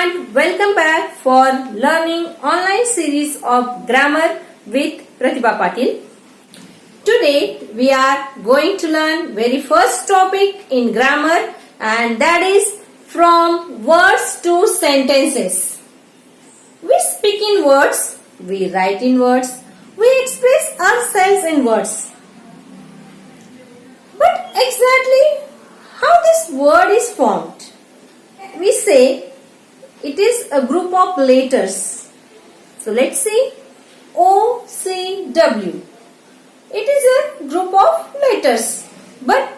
and welcome back for learning online series of grammar with Pratibha Patil. Today we are going to learn very first topic in grammar, and that is from words to sentences. We speak in words, we write in words, we express ourselves in words. But exactly how this word is formed? We say it is a group of letters. So let's see. O, C, W. It is a group of letters. But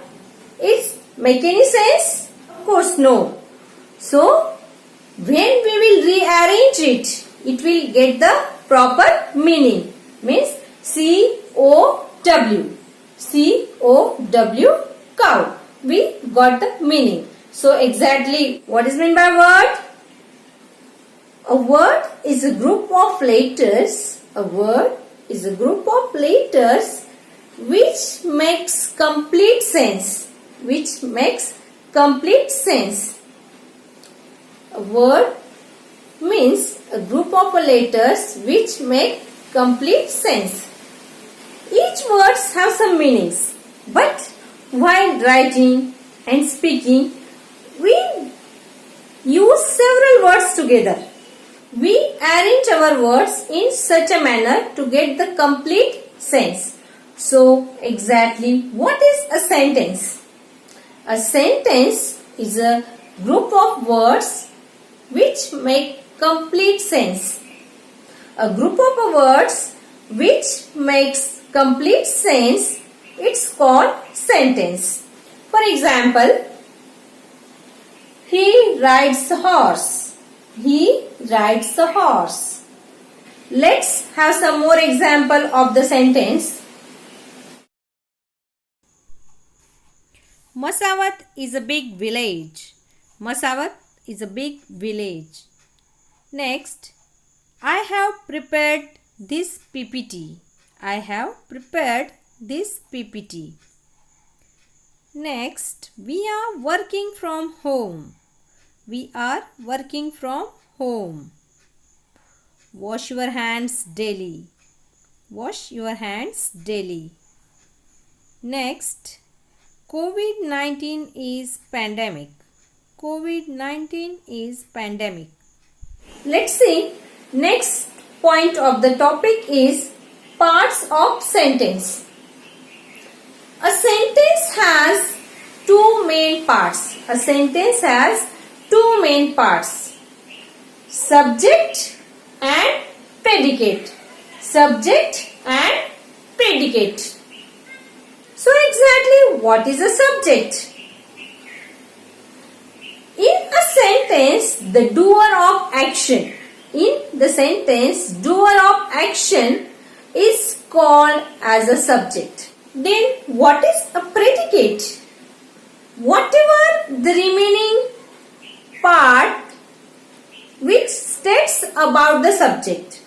it make any sense? Of course no. So when we will rearrange it, it will get the proper meaning. Means C-O-W. C-O-W, cow. We got the meaning. So exactly what is meant by word? A word is a group of letters. A word is a group of letters which makes complete sense. Which makes complete sense. A word means a group of letters which make complete sense. Each words have some meanings, but while writing and speaking, we use several words together. We arrange our words in such a manner to get the complete sense. So, exactly what is a sentence? A sentence is a group of words which make complete sense. A group of words which makes complete sense, it's called sentence. For example, he rides a horse. He rides a horse. Let's have some more example of the sentence. Masawat is a big village. Masawat is a big village. Next, I have prepared this PPT. I have prepared this PPT. Next, we are working from home. We are working from home. Wash your hands daily. Wash your hands daily. Next, COVID-19 is pandemic. COVID-19 is pandemic. Let's see. Next point of the topic is parts of sentence. A sentence has two main parts. A sentence has two main parts. Subject and predicate. Subject and predicate. So exactly what is a subject? In a sentence, the doer of action. In the sentence, doer of action is called as a subject. Then what is a predicate? Whatever the remaining part which states about the subject.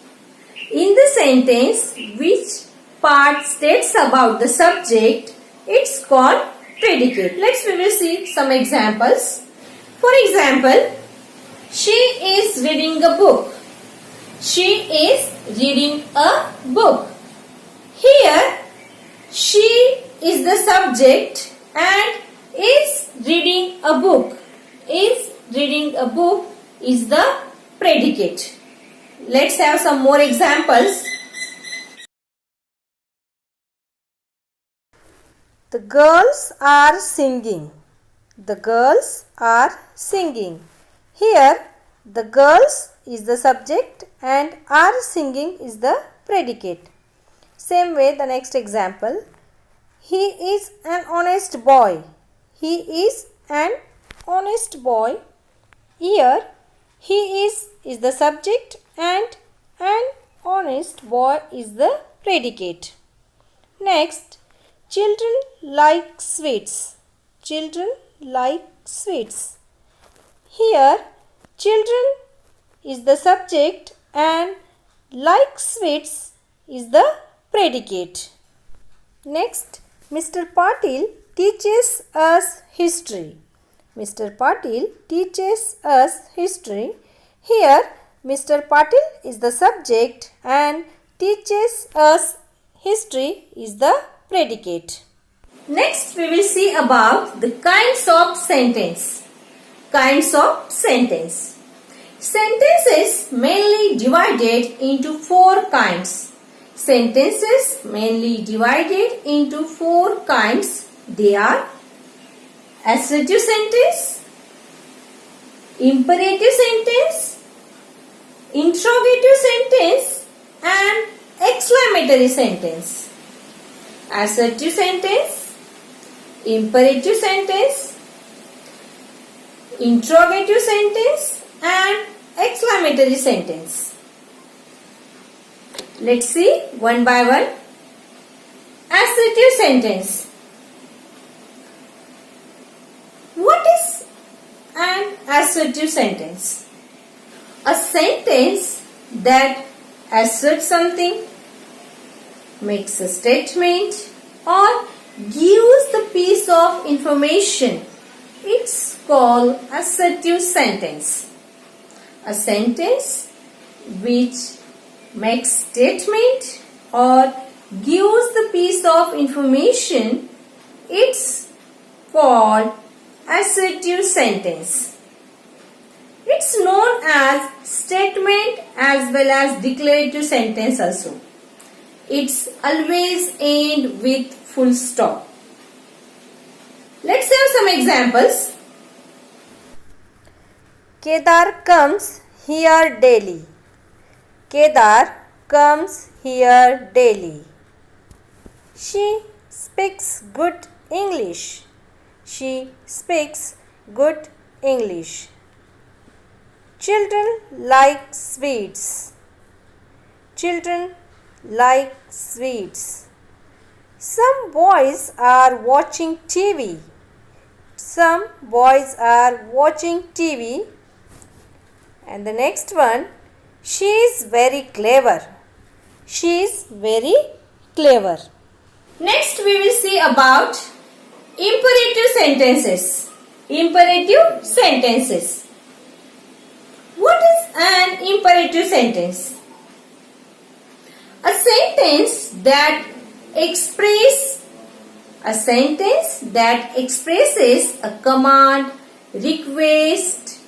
In the sentence, which part states about the subject, it's called predicate. We will see some examples. For example, she is reading a book. She is reading a book. Here, she is the subject and is reading a book. Is reading a book is the predicate. Let's have some more examples. The girls are singing. The girls are singing. Here, the girls is the subject and are singing is the predicate. Same way, the next example. He is an honest boy. He is an honest boy. Here, he is the subject and an honest boy is the predicate. Next, children like sweets. Children like sweets. Here, children is the subject and like sweets is the predicate. Next, Mr. Patil teaches us history. Mr. Patil teaches us history. Here, Mr. Patil is the subject and teaches us history is the predicate. Next, we will see about the kinds of sentence. Kinds of sentence. Sentences mainly divided into four kinds. Sentences mainly divided into four kinds. They are assertive sentence, imperative sentence, interrogative sentence, and exclamatory sentence. Assertive sentence, imperative sentence, interrogative sentence, and exclamatory sentence. Let's see one by one. Assertive sentence. What is an assertive sentence? A sentence that asserts something, makes a statement, or gives the piece of information. It's called assertive sentence. A sentence which makes statement or gives the piece of information, it's called assertive sentence. It's known as statement as well as declarative sentence also. It's always end with full stop. Let's have some examples. Kedar comes here daily. Kedar comes here daily. She speaks good English. She speaks good English. Children like sweets. Children like sweets. Some boys are watching TV. Some boys are watching TV. And the next one, she is very clever. She is very clever. Next we will see about imperative sentences. Imperative sentences. What is an imperative sentence? A sentence that expresses a command, request,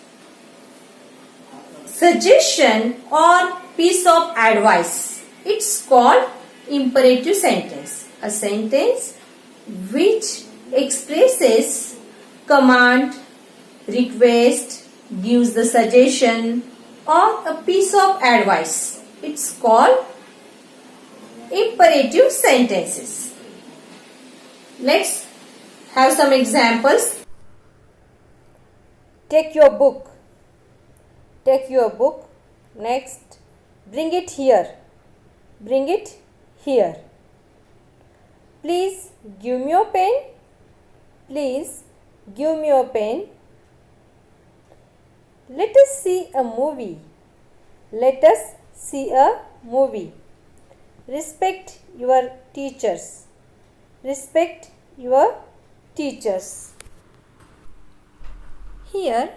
suggestion, or piece of advice. It's called imperative sentence. A sentence which expresses command, request, gives the suggestion, or a piece of advice. It's called imperative sentences. Let's have some examples. Take your book. Take your book. Next, bring it here. Bring it here. Please give me your pen. Please give me your pen. Let us see a movie. Let us see a movie. Respect your teachers. Respect your teachers. Here,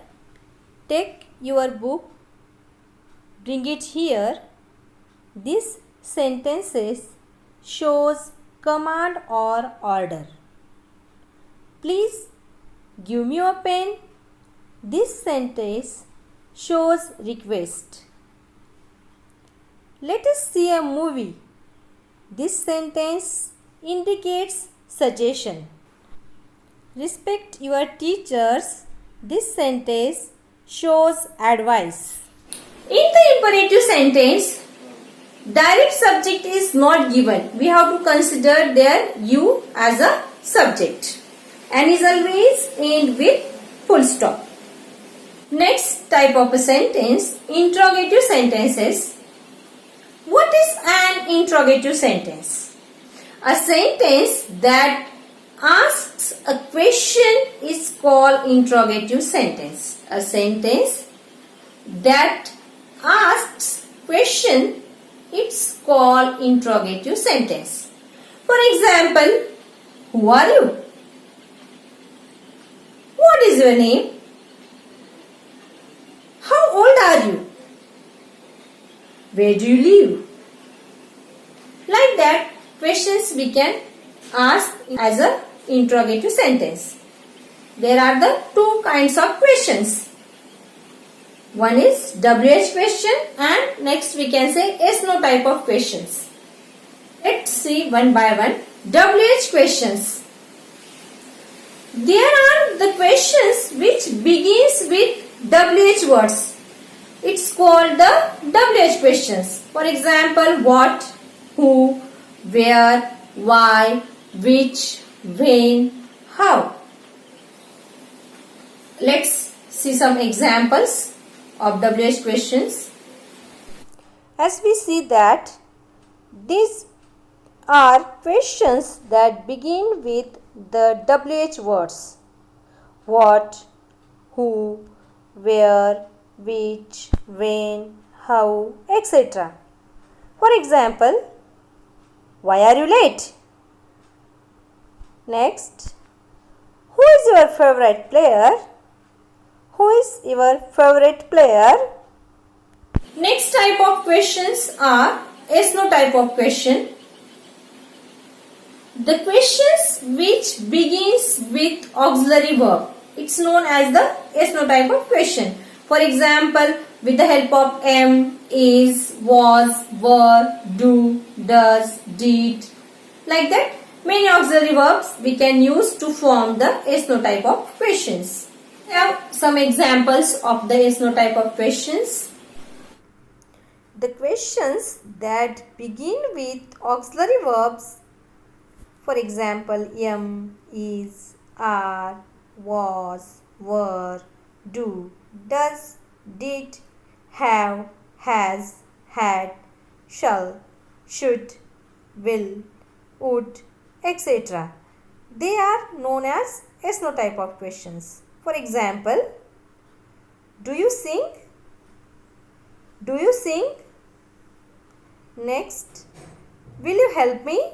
take your book. Bring it here. This sentences shows command or order. Please give me your pen. This sentence shows request. Let us see a movie. This sentence indicates suggestion. Respect your teachers. This sentence shows advice. In the imperative sentence, direct subject is not given. We have to consider there you as a subject and is always end with full stop. Next type of a sentence, interrogative sentences. What is an interrogative sentence? A sentence that asks a question is called interrogative sentence. A sentence that asks question, it's called interrogative sentence. For example, who are you? What is your name? How old are you? Where do you live? Like that, questions we can ask as a interrogative sentence. There are the two kinds of questions. One is WH question and next we can say yes/no type of questions. Let's see one by one. WH questions. There are the questions which begins with WH words. It's called the WH questions. For example, what, who, where, why, which, when, how. Let's see some examples of WH questions. As we see that these are questions that begin with the WH words. What, who, where, which, when, how, etc. For example, why are you late? Next, who is your favorite player? Who is your favorite player? Next type of questions are yes/no type of question. The questions which begins with auxiliary verb. It's known as the yes/no type of question. For example, with the help of am, is, was, were, do, does, did. Like that, many auxiliary verbs we can use to form the yes/no type of questions. We have some examples of the yes/no type of questions. The questions that begin with auxiliary verbs, for example, am, is, are, was, were, do, does, did, have, has, had, shall, should, will, would, etc. They are known as yes/no type of questions. For example, do you sing? Do you sing? Next, will you help me?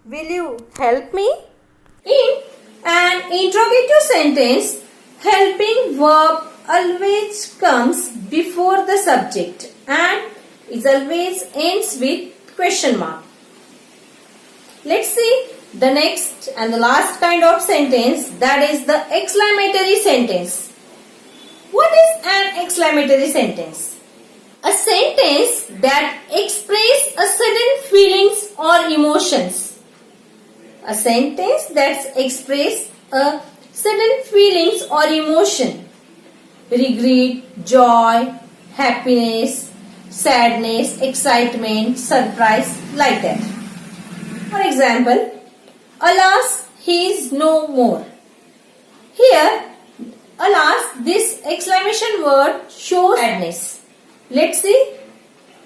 Will you help me? In an interrogative sentence, helping verb always comes before the subject and it always ends with question mark. Let's see the next and the last kind of sentence, that is the exclamatory sentence. What is an exclamatory sentence? A sentence that expresses a sudden feelings or emotions. A sentence that expresses a sudden feelings or emotion. Regret, joy, happiness, sadness, excitement, surprise, like that. For example, alas, he is no more. Here, alas, this exclamation word shows sadness. Let's see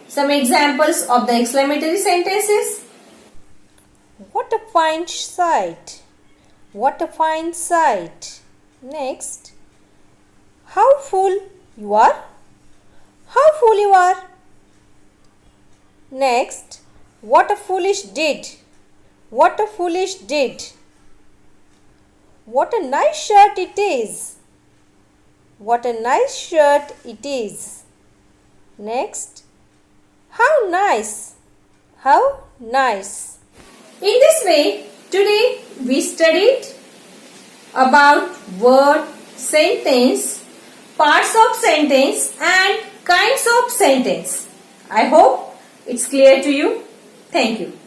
some examples of the exclamatory sentences. What a fine sight! What a fine sight! Next, how full you are! How full you are! Next, what a foolish deed! What a foolish deed! What a nice shirt it is! What a nice shirt it is! Next, how nice! How nice! In this way, today we studied about word, sentence, parts of sentence and kinds of sentence. I hope it's clear to you. Thank you.